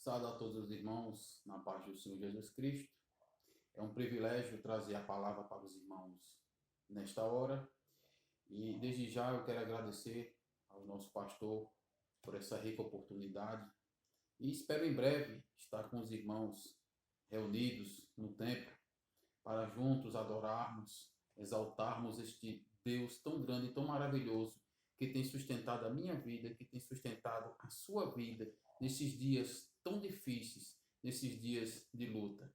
Saúde a todos os irmãos, na paz do Senhor Jesus Cristo. É um privilégio trazer a palavra para os irmãos nesta hora. E desde já eu quero agradecer ao nosso pastor por essa rica oportunidade. E espero em breve estar com os irmãos reunidos no templo para juntos adorarmos, exaltarmos este Deus tão grande e tão maravilhoso que tem sustentado a minha vida, que tem sustentado a sua vida nesses dias tão difíceis, nesses dias de luta.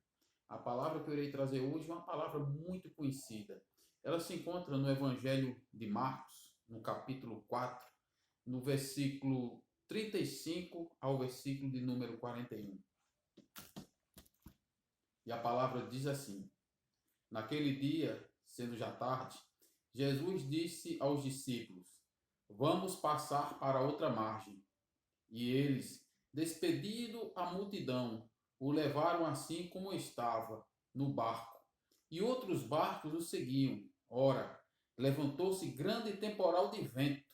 A palavra que eu irei trazer hoje é uma palavra muito conhecida. Ela se encontra no Evangelho de Marcos, no capítulo 4, no versículo 35 ao versículo de número 41. E a palavra diz assim: Naquele dia, sendo já tarde, Jesus disse aos discípulos: Vamos passar para outra margem. E eles, despedindo a multidão, o levaram assim como estava, no barco. E outros barcos o seguiam. Ora, levantou-se grande temporal de vento,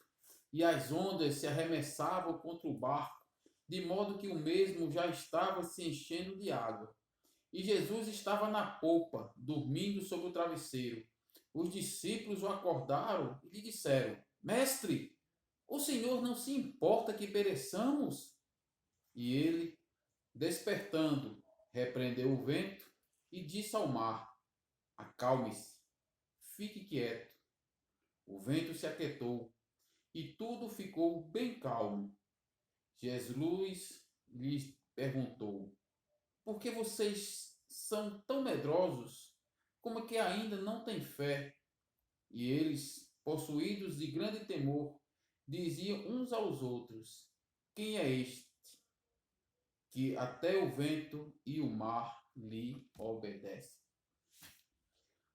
e as ondas se arremessavam contra o barco, de modo que o mesmo já estava se enchendo de água. E Jesus estava na popa, dormindo sobre o travesseiro. Os discípulos o acordaram e lhe disseram: Mestre, o Senhor não se importa que pereçamos? E ele, despertando, repreendeu o vento e disse ao mar: Acalme-se, fique quieto. O vento se aquietou e tudo ficou bem calmo. Jesus lhes perguntou: Por que vocês são tão medrosos? Como que ainda não têm fé? E eles, possuídos de grande temor, diziam uns aos outros: Quem é este que até o vento e o mar lhe obedecem?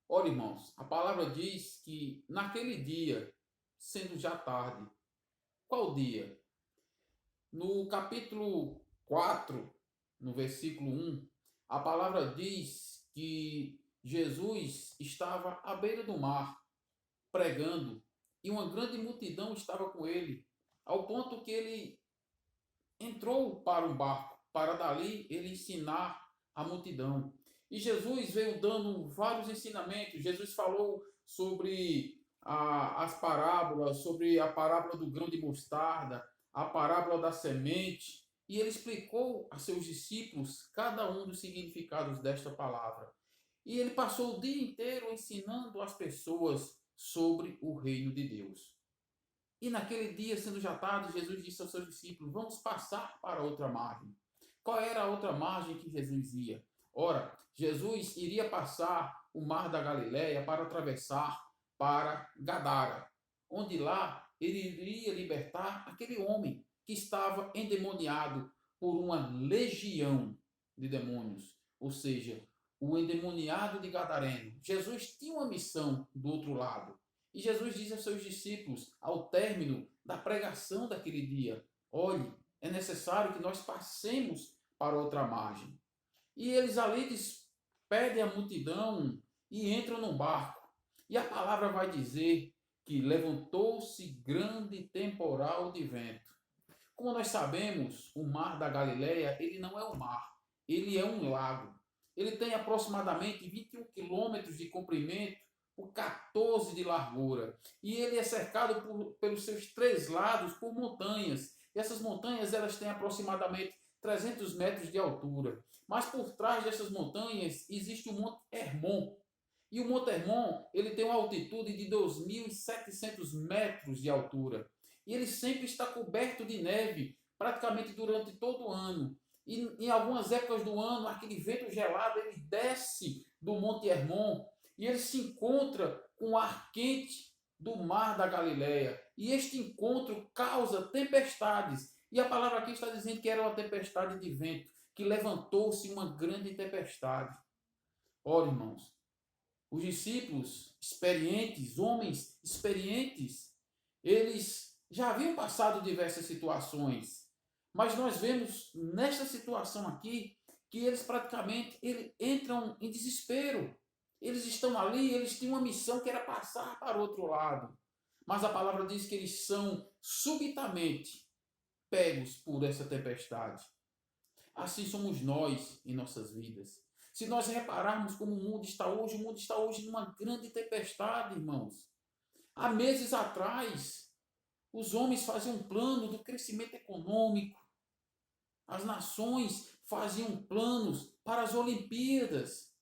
Ora, irmãos, a palavra diz que naquele dia, sendo já tarde, qual dia? No capítulo 4, no versículo 1, a palavra diz que Jesus estava à beira do mar, pregando, e uma grande multidão estava com ele, ao ponto que ele entrou para um barco, para dali ele ensinar a multidão. E Jesus veio dando vários ensinamentos. Jesus falou sobre as parábolas, sobre a parábola do grão de mostarda, a parábola da semente, e ele explicou a seus discípulos cada um dos significados desta palavra. E ele passou o dia inteiro ensinando as pessoas sobre o reino de Deus. E naquele dia, sendo já tarde, Jesus disse aos seus discípulos: Vamos passar para outra margem. Qual era a outra margem que Jesus ia? Ora, Jesus iria passar o mar da Galileia para atravessar para Gadara, onde lá ele iria libertar aquele homem que estava endemoniado por uma legião de demônios, ou seja, o endemoniado de Gadareno. Jesus tinha uma missão do outro lado. E Jesus diz aos seus discípulos, ao término da pregação daquele dia: Olhe, é necessário que nós passemos para outra margem. E eles ali despedem a multidão e entram num barco. E a palavra vai dizer que levantou-se grande temporal de vento. Como nós sabemos, o mar da Galileia, ele não é um mar, ele é um lago. Ele tem aproximadamente 21 quilômetros de comprimento por 14 de largura. E ele é cercado pelos seus três lados por montanhas. E essas montanhas elas têm aproximadamente 300 metros de altura. Mas por trás dessas montanhas existe o Monte Hermon. E o Monte Hermon ele tem uma altitude de 2.700 metros de altura. E ele sempre está coberto de neve, praticamente durante todo o ano. E em algumas épocas do ano, aquele vento gelado ele desce do Monte Hermon e ele se encontra com o ar quente do mar da Galileia. E este encontro causa tempestades. E a palavra aqui está dizendo que era uma tempestade de vento, que levantou-se uma grande tempestade. Ora, irmãos, os discípulos experientes, homens experientes, eles já haviam passado diversas situações. Mas nós vemos nesta situação aqui que eles praticamente entram em desespero. Eles estão ali, eles têm uma missão que era passar para o outro lado. Mas a palavra diz que eles são subitamente pegos por essa tempestade. assim somos nós em nossas vidas. Se nós repararmos como o mundo está hoje numa grande tempestade, irmãos. Há meses atrás, os homens faziam um plano do crescimento econômico, as nações faziam planos para as Olimpíadas.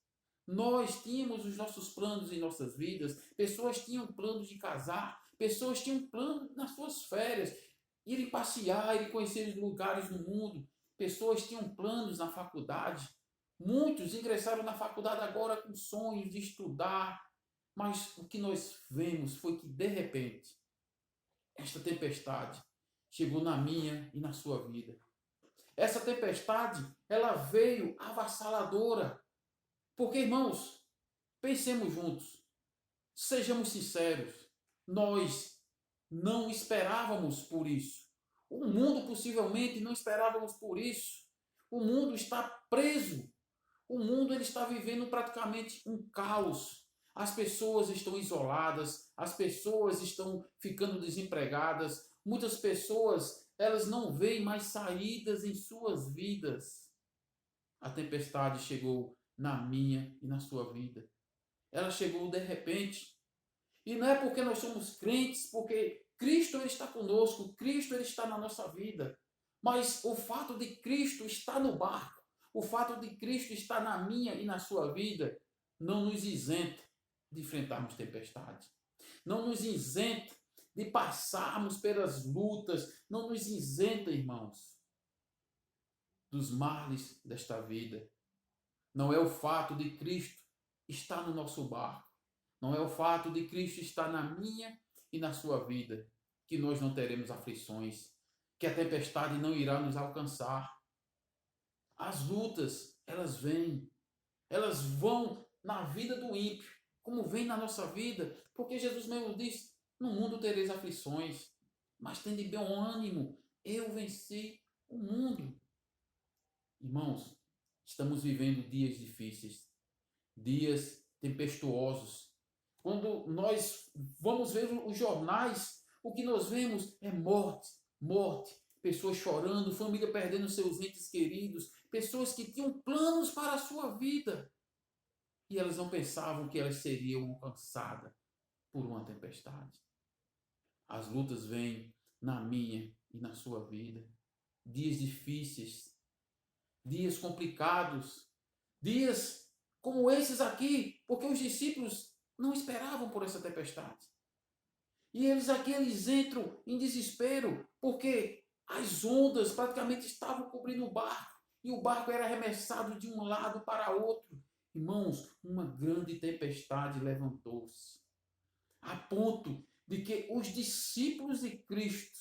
Nós tínhamos os nossos planos em nossas vidas, pessoas tinham planos de casar, pessoas tinham plano nas suas férias, irem passear, irem conhecer os lugares do mundo, pessoas tinham planos na faculdade, muitos ingressaram na faculdade agora com sonhos de estudar, mas o que nós vemos foi que, de repente, esta tempestade chegou na minha e na sua vida. Essa tempestade, ela veio avassaladora. Porque, irmãos, pensemos juntos, sejamos sinceros, nós não esperávamos por isso. O mundo possivelmente não esperávamos por isso. O mundo está preso. O mundo ele está vivendo praticamente um caos. As pessoas estão isoladas, as pessoas estão ficando desempregadas. Muitas pessoas, elas não veem mais saídas em suas vidas. A tempestade chegou na minha e na sua vida. Ela chegou de repente. E não é porque nós somos crentes, porque Cristo ele está conosco, Cristo ele está na nossa vida. Mas o fato de Cristo estar no barco, o fato de Cristo estar na minha e na sua vida, não nos isenta de enfrentarmos tempestade. Não nos isenta de passarmos pelas lutas. Não nos isenta, irmãos, dos males desta vida. Não é o fato de Cristo estar no nosso barco. Não é o fato de Cristo estar na minha e na sua vida que nós não teremos aflições, que a tempestade não irá nos alcançar. As lutas, elas vêm. Elas vão na vida do ímpio, como vem na nossa vida, porque Jesus mesmo disse, no mundo tereis aflições, mas tende bom ânimo, eu venci o mundo. Irmãos, estamos vivendo dias difíceis, dias tempestuosos. Quando nós vamos ver os jornais, o que nós vemos é morte, morte, pessoas chorando, família perdendo seus entes queridos, pessoas que tinham planos para a sua vida e elas não pensavam que elas seriam alcançadas por uma tempestade. As lutas vêm na minha e na sua vida, dias difíceis, dias complicados, dias como esses aqui, porque os discípulos não esperavam por essa tempestade. E eles entram em desespero, porque as ondas praticamente estavam cobrindo o barco, e o barco era arremessado de um lado para outro. Irmãos, uma grande tempestade levantou-se, a ponto de que os discípulos de Cristo,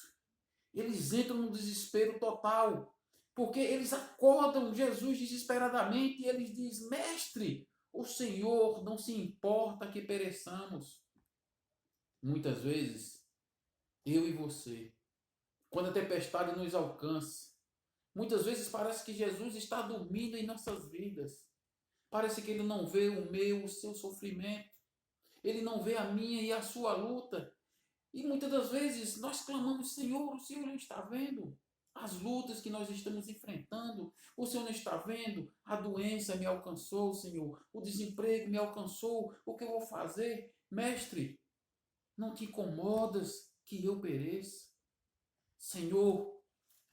eles entram no desespero total, porque eles acordam Jesus desesperadamente e eles dizem, mestre, o Senhor não se importa que pereçamos. Muitas vezes, eu e você, quando a tempestade nos alcança, muitas vezes parece que Jesus está dormindo em nossas vidas. Parece que ele não vê o seu sofrimento. Ele não vê a minha e a sua luta. E muitas das vezes nós clamamos, Senhor, o Senhor não está vendo as lutas que nós estamos enfrentando. O Senhor não está vendo, a doença me alcançou, Senhor. O desemprego me alcançou. O que eu vou fazer? Mestre, não te incomodas que eu pereça? Senhor,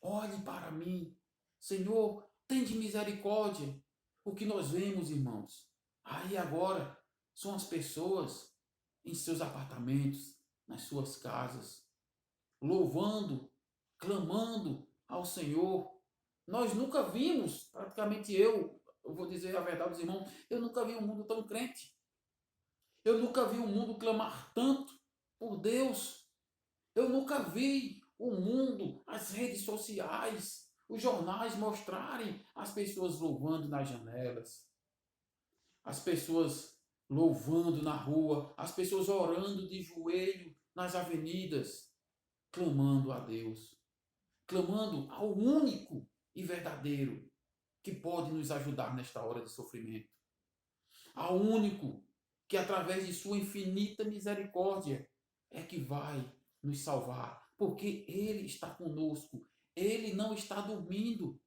olhe para mim. Senhor, tende misericórdia. O que nós vemos, irmãos, aí agora são as pessoas em seus apartamentos, nas suas casas, louvando, clamando ao Senhor. Nós nunca vimos, praticamente eu vou dizer a verdade aos irmãos, eu nunca vi um mundo tão crente. Eu nunca vi o mundo clamar tanto por Deus. Eu nunca vi o mundo, as redes sociais, os jornais mostrarem as pessoas louvando nas janelas, as pessoas louvando na rua, as pessoas orando de joelho nas avenidas, clamando a Deus, clamando ao único e verdadeiro que pode nos ajudar nesta hora de sofrimento, ao único que através de sua infinita misericórdia é que vai nos salvar, porque Ele está conosco, Ele não está dormindo.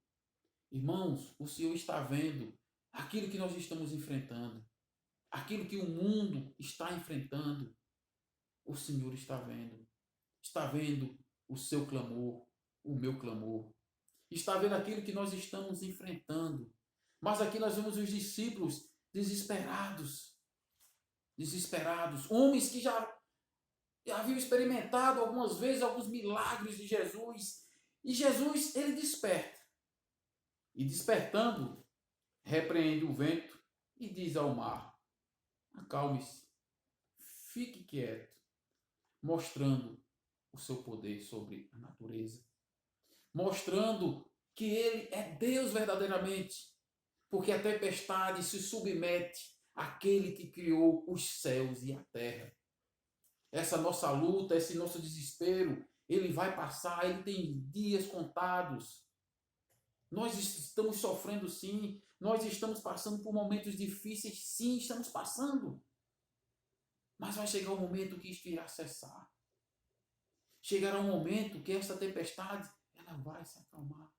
Irmãos, o Senhor está vendo aquilo que nós estamos enfrentando, aquilo que o mundo está enfrentando. O Senhor está vendo o seu clamor, o meu clamor, está vendo aquilo que nós estamos enfrentando. Mas aqui nós vemos os discípulos desesperados, homens que já haviam experimentado algumas vezes alguns milagres de Jesus. E Jesus, ele desperta. E despertando, repreende o vento e diz ao mar: acalme-se, fique quieto, mostrando o seu poder sobre a natureza, mostrando que ele é Deus verdadeiramente, porque a tempestade se submete àquele que criou os céus e a terra. Essa nossa luta, esse nosso desespero, ele vai passar, ele tem dias contados. Nós estamos sofrendo, sim. Nós estamos passando por momentos difíceis, sim, estamos passando. Mas vai chegar um momento que isto irá cessar. Chegará um momento que essa tempestade, ela vai se acalmar.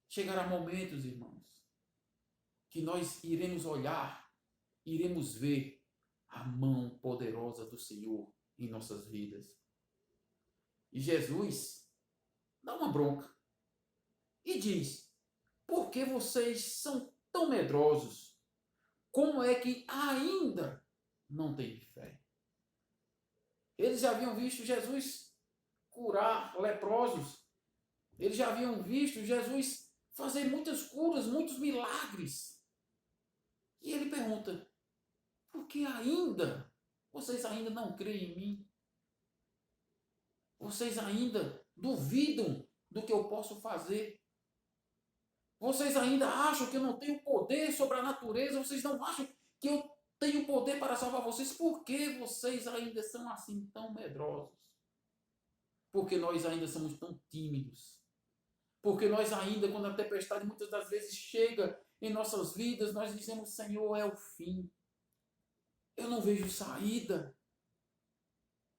Chegará momentos, irmãos, que nós iremos olhar, iremos ver a mão poderosa do Senhor em nossas vidas. E Jesus dá uma bronca e diz: por que vocês são tão medrosos? Como é que ainda não têm fé? Eles já haviam visto Jesus curar leprosos. Eles já haviam visto Jesus fazer muitas curas, muitos milagres. E ele pergunta: por que ainda? Vocês ainda não creem em mim? Vocês ainda duvidam do que eu posso fazer? Vocês ainda acham que eu não tenho poder sobre a natureza? Vocês não acham que eu tenho poder para salvar vocês? Por que vocês ainda são assim tão medrosos? Porque nós ainda somos tão tímidos. Porque nós ainda, quando a tempestade muitas das vezes chega em nossas vidas, nós dizemos: Senhor, é o fim. Eu não vejo saída.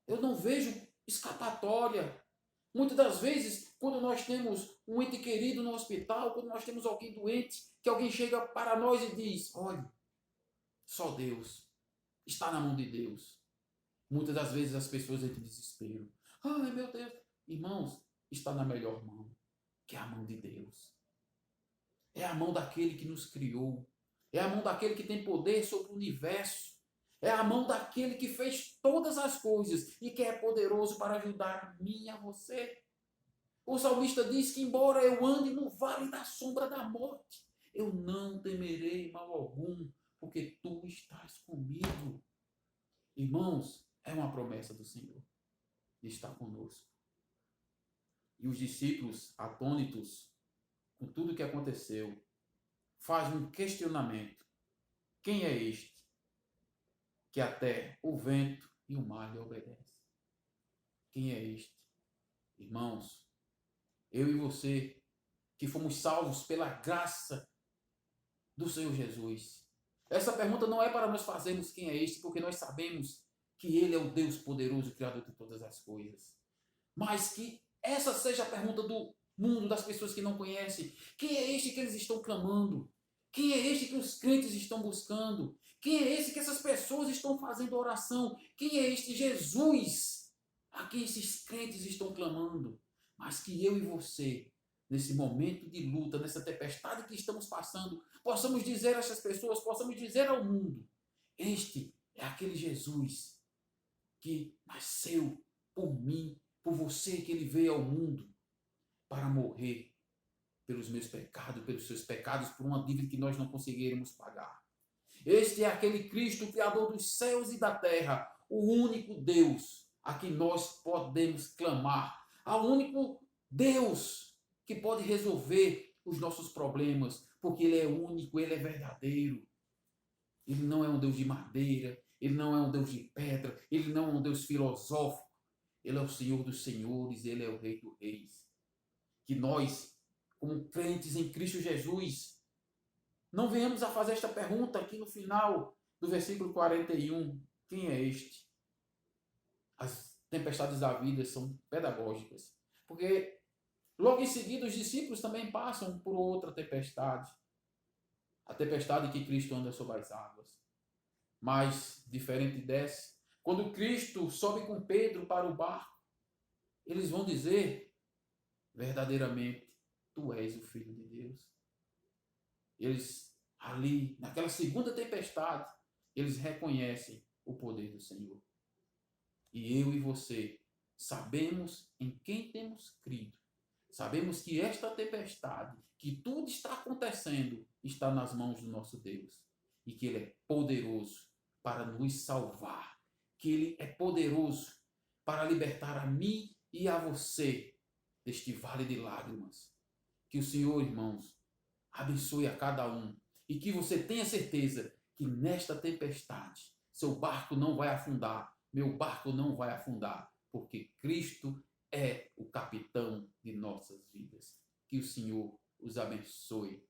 Eu não vejo escapatória. Muitas das vezes, quando nós temos um ente querido no hospital, quando nós temos alguém doente, que alguém chega para nós e diz: olhe, só Deus, está na mão de Deus. Muitas das vezes as pessoas entram em desespero. Ai, meu Deus. Irmãos, está na melhor mão, que é a mão de Deus. É a mão daquele que nos criou. É a mão daquele que tem poder sobre o universo. É a mão daquele que fez todas as coisas e que é poderoso para ajudar a mim e a você. O salmista diz que embora eu ande no vale da sombra da morte, eu não temerei mal algum, porque tu estás comigo. Irmãos, é uma promessa do Senhor de estar conosco. E os discípulos, atônitos com tudo o que aconteceu, fazem um questionamento. Quem é este que até o vento e o mar lhe obedecem? Quem é este? Irmãos, eu e você, que fomos salvos pela graça do Senhor Jesus. Essa pergunta não é para nós fazermos quem é este, porque nós sabemos que Ele é o Deus poderoso, Criador de todas as coisas. Mas que essa seja a pergunta do mundo, das pessoas que não conhecem. Quem é este que eles estão clamando? Quem é este que os crentes estão buscando? Quem é esse que essas pessoas estão fazendo oração? Quem é este Jesus a quem esses crentes estão clamando? Mas que eu e você, nesse momento de luta, nessa tempestade que estamos passando, possamos dizer a essas pessoas, possamos dizer ao mundo: este é aquele Jesus que nasceu por mim, por você, que ele veio ao mundo para morrer pelos meus pecados, pelos seus pecados, por uma dívida que nós não conseguiremos pagar. Este é aquele Cristo, Criador dos céus e da terra, o único Deus a quem nós podemos clamar, ao único Deus que pode resolver os nossos problemas, porque Ele é único, Ele é verdadeiro. Ele não é um Deus de madeira, Ele não é um Deus de pedra, Ele não é um Deus filosófico. Ele é o Senhor dos senhores, Ele é o Rei dos reis. Que nós, como crentes em Cristo Jesus, não venhamos a fazer esta pergunta aqui no final do versículo 41. Quem é este? As tempestades da vida são pedagógicas. Porque Logo em seguida, os discípulos também passam por outra tempestade. A tempestade que Cristo anda sobre as águas. Mas, diferente dessa, quando Cristo sobe com Pedro para o barco, eles vão dizer, verdadeiramente, tu és o Filho de Deus. Eles, ali, naquela segunda tempestade, eles reconhecem o poder do Senhor. E eu e você sabemos em quem temos crido. Sabemos que esta tempestade, que tudo está acontecendo, está nas mãos do nosso Deus. E que Ele é poderoso para nos salvar. Que Ele é poderoso para libertar a mim e a você deste vale de lágrimas. Que o Senhor, irmãos, abençoe a cada um. E que você tenha certeza que nesta tempestade, seu barco não vai afundar, meu barco não vai afundar, porque Cristo é o capitão de nossas vidas. Que o Senhor os abençoe